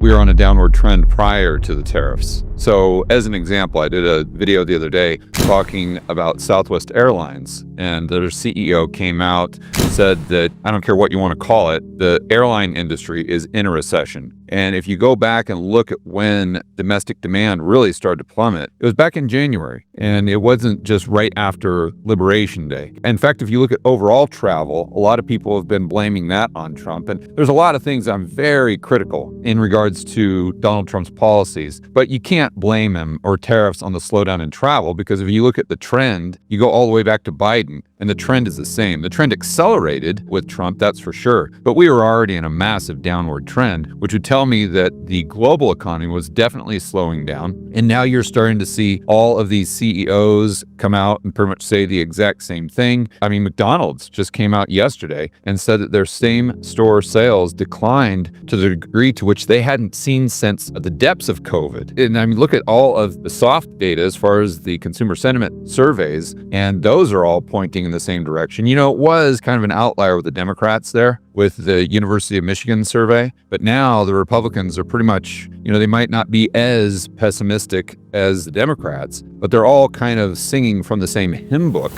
we were on a downward trend prior to the tariffs. So as an example, I did a video the other day talking about Southwest Airlines, and their CEO came out, said that, I don't care what you want to call it, the airline industry is in a recession. And if you go back and look at when domestic demand really started to plummet, it was back in January, and it wasn't just right after Liberation Day. In fact, if you look at overall travel, a lot of people have been blaming that on Trump. And there's a lot of things I'm very critical in regards to Donald Trump's policies, but you can't blame him or tariffs on the slowdown in travel, because if you look at the trend, you go all the way back to Biden, and the trend is the same. The trend accelerated with Trump, that's for sure, but we were already in a massive downward trend, which would tell me that the global economy was definitely slowing down. And now you're starting to see all of these CEOs come out and pretty much say the exact same thing. I mean, McDonald's just came out yesterday and said that their same store sales declined to the degree to which they hadn't seen since the depths of COVID. And I mean, look at all of the soft data as far as the consumer sentiment surveys, and those are all pointing in the same direction. You know, it was kind of an outlier with the Democrats there with the University of Michigan survey, but now the Republicans are pretty much, you know, they might not be as pessimistic as the Democrats, but they're all kind of singing from the same hymn book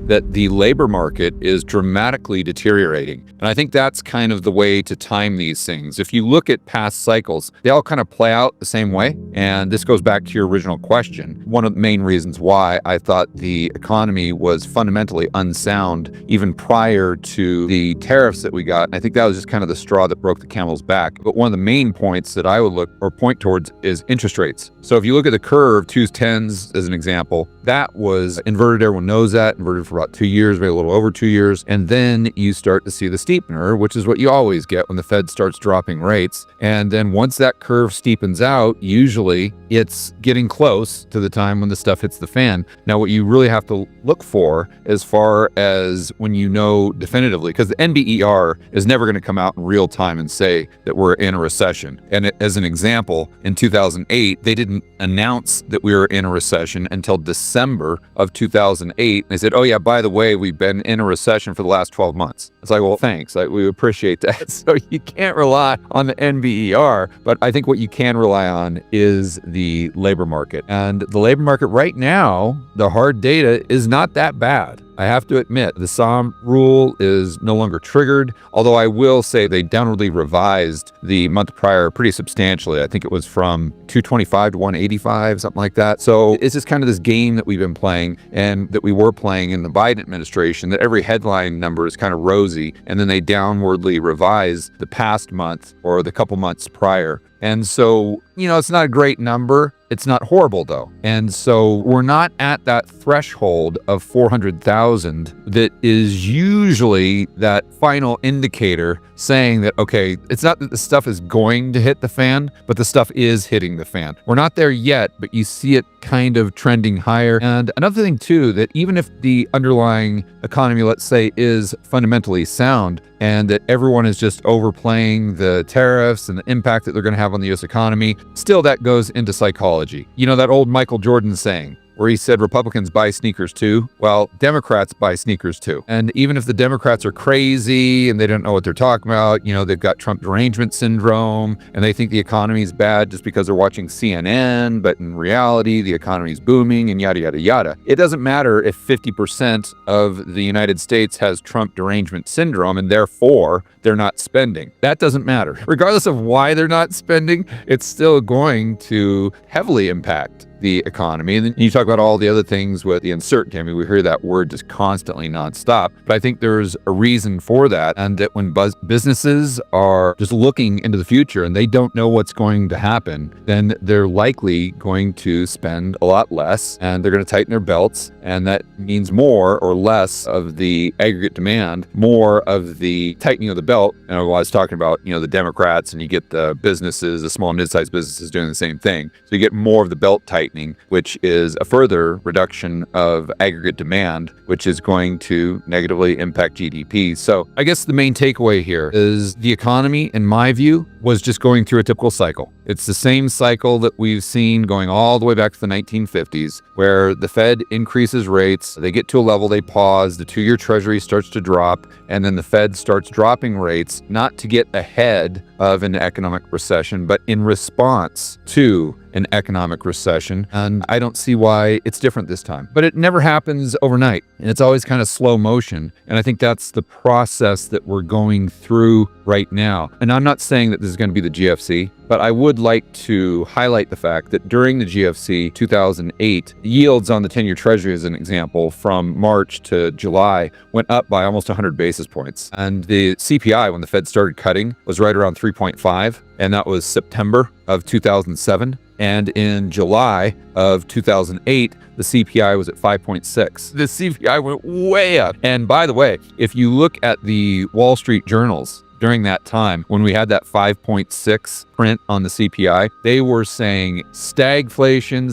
that the labor market is dramatically deteriorating. And I think that's kind of the way to time these things. If you look at past cycles, they all kind of play out the same way. And this goes back to your original question. One of the main reasons why I thought the economy was fundamentally unsound even prior to the tariffs that we got. And I think that was just kind of the straw that broke the camel's back. But one of the main points that I would look or point towards is interest rates. So if you look at the curve, 2s, 10s as an example, that was inverted. Everyone knows that, inverted for about 2 years, maybe a little over 2 years. And then you start to see the steepener, which is what you always get when the Fed starts dropping rates. And then once that curve steepens out, usually it's getting close to the time when the stuff hits the fan. Now, what you really have to look for as far as when you know definitively, because the NBER is never going to come out in real time and say that we're in a recession. And as an example, in 2008, they didn't announce that we were in a recession until December of 2008. They said, oh yeah, by the way, we've been in a recession for the last 12 months. It's like, well, thanks. We appreciate that. So you can't rely on the NBER, but I think what you can rely on is the labor market. And the labor market right now, the hard data is not that bad. I have to admit, the SOM rule is no longer triggered, although I will say they downwardly revised the month prior pretty substantially. I think it was from 225 to 185, something like that. So it's just kind of this game that we've been playing and that we were playing in the Biden administration, that every headline number is kind of rosy, and then they downwardly revise the past month or the couple months prior. And so, you know, it's not a great number. It's not horrible, though. And so we're not at that threshold of 400,000 that is usually that final indicator saying that, okay, it's not that the stuff is going to hit the fan, but the stuff is hitting the fan. We're not there yet, but you see it kind of trending higher. And another thing, too, that even if the underlying economy, let's say, is fundamentally sound, and that everyone is just overplaying the tariffs and the impact that they're going to have on the U.S. economy, still that goes into psychology. You know, that old Michael Jordan saying, where he said Republicans buy sneakers too. Well, Democrats buy sneakers too. And even if the Democrats are crazy and they don't know what they're talking about, you know, they've got Trump derangement syndrome and they think the economy is bad just because they're watching CNN, but in reality, the economy is booming and yada, yada, yada. It doesn't matter if 50% of the United States has Trump derangement syndrome and therefore they're not spending. That doesn't matter. Regardless of why they're not spending, it's still going to heavily impact the economy. And then you talk about all the other things with the uncertainty. I mean, we hear that word just constantly nonstop, but I think there's a reason for that. And that when businesses are just looking into the future and they don't know what's going to happen, then they're likely going to spend a lot less and they're going to tighten their belts. And that means more or less of the aggregate demand, more of the tightening of the belt. And I was talking about, you know, the Democrats, and you get the businesses, the small and mid-sized businesses doing the same thing. So you get more of the belt tightening, which is a further reduction of aggregate demand, which is going to negatively impact GDP. So I guess the main takeaway here is the economy, in my view, was just going through a typical cycle. It's the same cycle that we've seen going all the way back to the 1950s, where the Fed increases rates, they get to a level, they pause, the 2-year Treasury starts to drop, and then the Fed starts dropping rates, not to get ahead of an economic recession, but in response to an economic recession. And I don't see why it's different this time. But it never happens overnight, and it's always kind of slow motion. And I think that's the process that we're going through right now. And I'm not saying that this is going to be the GFC, but I would like to highlight the fact that during the GFC 2008, yields on the 10-year Treasury, as an example, from March to July went up by almost 100 basis points. And the CPI, when the Fed started cutting, was right around 3.5, and that was September of 2007. And in July of 2008, the CPI was at 5.6. The CPI went way up. And by the way, if you look at the Wall Street journals during that time, when we had that 5.6 print on the CPI, they were saying stagflation.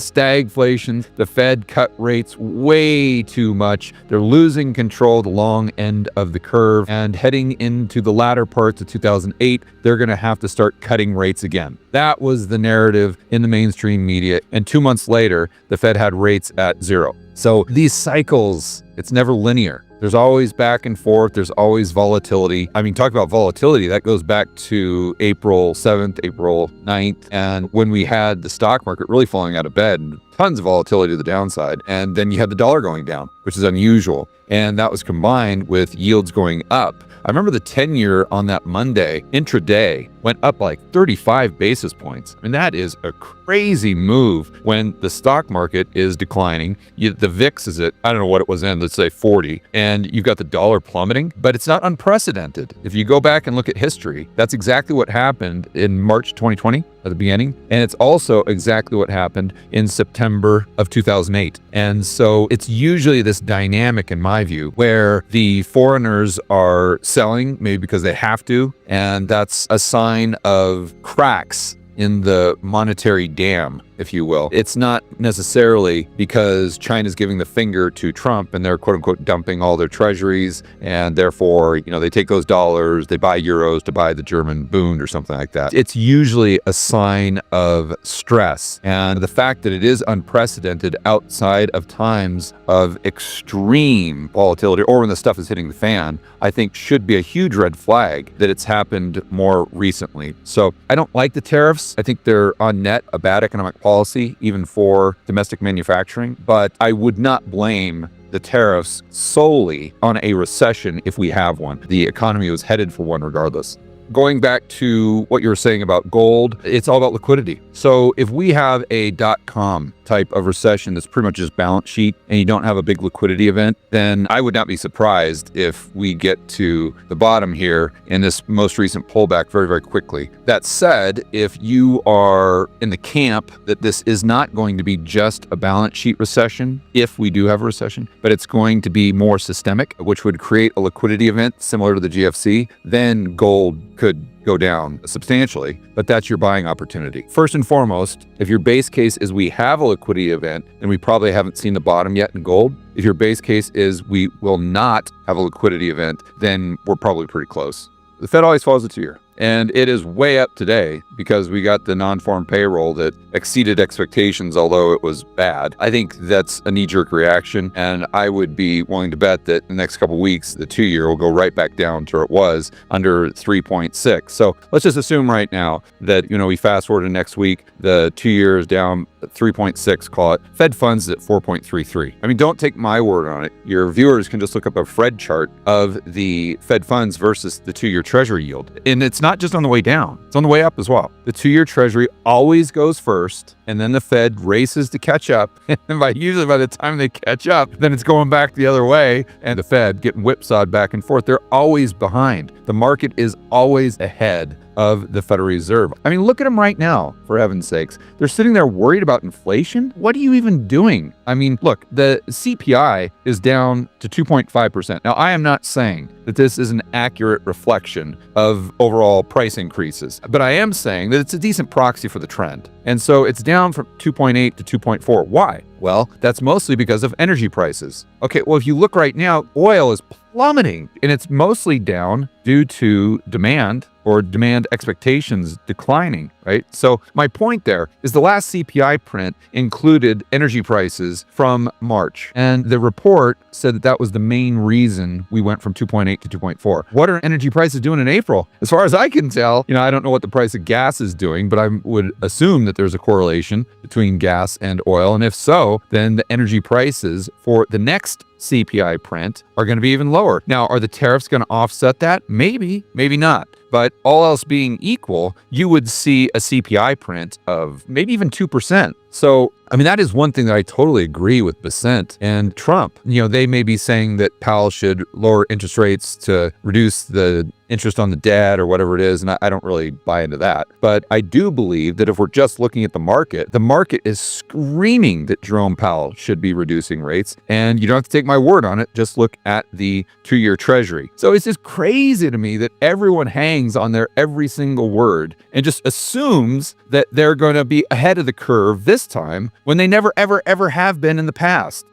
The Fed cut rates way too much. They're losing control of the long end of the curve. And heading into the latter parts of 2008, they're going to have to start cutting rates again. That was the narrative in the mainstream media. And 2 months later, the Fed had rates at 0. So these cycles, it's never linear. There's always back and forth. There's always volatility. I mean, talk about volatility. That goes back to April 7th, April 9th. And when we had the stock market really falling out of bed, and tons of volatility to the downside. And then you had the dollar going down, which is unusual. And that was combined with yields going up. I remember the 10-year on that Monday, intraday, went up like 35 basis points. I mean, that is a crazy move when the stock market is declining. The VIX is at, I don't know what it was in, let's say 40, and you've got the dollar plummeting, but it's not unprecedented. If you go back and look at history, that's exactly what happened in March 2020 at the beginning. And it's also exactly what happened in September of 2008. And so it's usually this dynamic, in my view, where the foreigners are selling, maybe because they have to, and that's a sign of cracks in the monetary dam, if you will. It's not necessarily because China's giving the finger to Trump and they're quote unquote dumping all their treasuries, and therefore, they take those dollars, they buy euros to buy the German Bund or something like that. It's usually a sign of stress. And the fact that it is unprecedented outside of times of extreme volatility, or when the stuff is hitting the fan, I think should be a huge red flag that it's happened more recently. So I don't like the tariffs. I think they're on net a bad economic policy, even for domestic manufacturing, but I would not blame the tariffs solely on a recession if we have one. The economy was headed for one regardless. Going back to what you were saying about gold, it's all about liquidity. So if we have a .com type of recession that's pretty much just balance sheet and you don't have a big liquidity event, then I would not be surprised if we get to the bottom here in this most recent pullback very, very quickly. That said, if you are in the camp that this is not going to be just a balance sheet recession, if we do have a recession, but it's going to be more systemic, which would create a liquidity event similar to the GFC, then gold could go down substantially, but that's your buying opportunity. First and foremost, if your base case is we have a liquidity event, then we probably haven't seen the bottom yet in gold. If your base case is we will not have a liquidity event, then we're probably pretty close. The Fed always follows the 2-year. And it is way up today because we got the non-farm payroll that exceeded expectations, although it was bad. I think that's a knee-jerk reaction, and I would be willing to bet that in the next couple of weeks, the 2-year will go right back down to where it was, under 3.6. So let's just assume right now that, we fast forward to next week, the 2-year is down 3.6, call it. Fed funds is at 4.33. I mean, don't take my word on it. Your viewers can just look up a Fred chart of the Fed funds versus the 2-year Treasury yield. And it's not just on the way down, it's on the way up as well. The 2-year Treasury always goes first, and then the Fed races to catch up. And usually by the time they catch up, then it's going back the other way, and the Fed getting whipsawed back and forth. They're always behind. The market is always ahead of the Federal Reserve. I mean, look at them right now, for heaven's sakes. They're sitting there worried about inflation. What are you even doing? I mean, look, the CPI is down to 2.5%. Now, I am not saying that this is an accurate reflection of overall price increases, but I am saying that it's a decent proxy for the trend. And so it's down from 2.8 to 2.4. Why? Well, that's mostly because of energy prices. Okay, well, if you look right now, oil is plummeting. And it's mostly down due to demand or demand expectations declining, right? So my point there is the last CPI print included energy prices from March. And the report said that that was the main reason we went from 2.8 to 2.4. What are energy prices doing in April? As far as I can tell, I don't know what the price of gas is doing, but I would assume that there's a correlation between gas and oil. And if so, then the energy prices for the next CPI print are going to be even lower. Now, are the tariffs going to offset that? Maybe, maybe not. But all else being equal, you would see a CPI print of maybe even 2%. So, that is one thing that I totally agree with Besant and Trump. They may be saying that Powell should lower interest rates to reduce the interest on the debt or whatever it is, and I don't really buy into that. But I do believe that if we're just looking at the market is screaming that Jerome Powell should be reducing rates, and you don't have to take my word on it, just look at the 2-year Treasury. So it's just crazy to me that everyone hangs on their every single word and just assumes that they're going to be ahead of the curve this time when they never, ever, ever have been in the past.